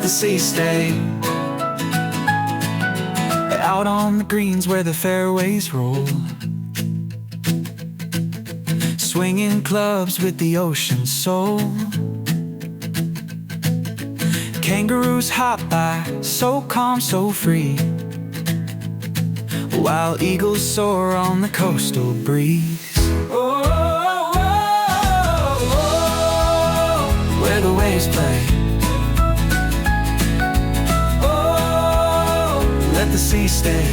the sea stay. Out on the greens where the fairways roll, swinging clubs with the ocean soul. Kangaroos hop by, so calm, so free, while eagles soar on the coastal breeze. Oh, oh, oh, oh, where the waves play. Oh, let the sea stay.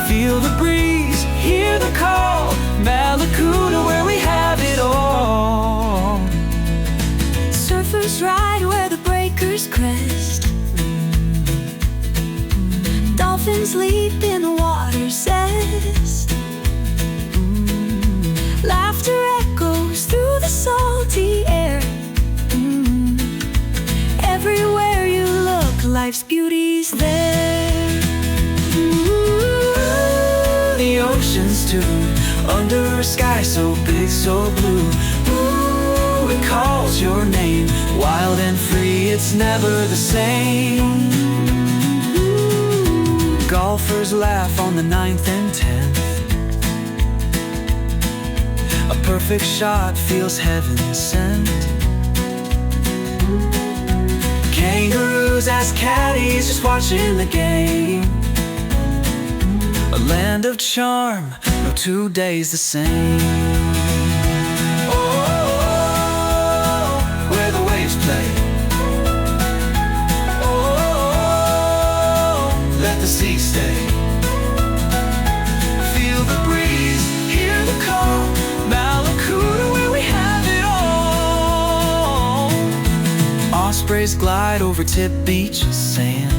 Feel the breeze, hear the call. Mallacoota, where we have it all. Surfers ride where the breakers crest. Dolphins leap in the water's zest. Laughter echoes through the salty air. Everywhere you look, life's beauty's there. The ocean's tuned under a sky so big, so blue. Ooh, it calls your name, wild and free, it's never the same. Golfers laugh on the 9th and 10th. A perfect shot feels heaven sent. Kangaroos as caddies just watching the game. A land of charm, no 2 days the same. Oh, where the waves play. Let the sea stay. Feel the breeze, hear the call. Mallacoota, where we have it all. Ospreys glide over tip beaches sand.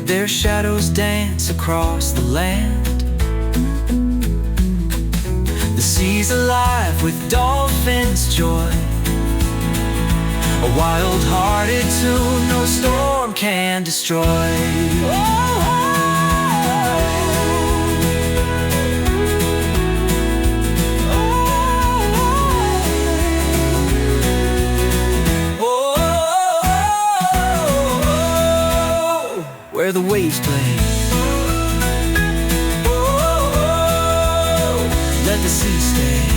Their shadows dance across the land. The sea's alive with dolphins' joy. A wild-hearted tune no storm can destroy. Oh, where the waves play. Oh, let the sea stay.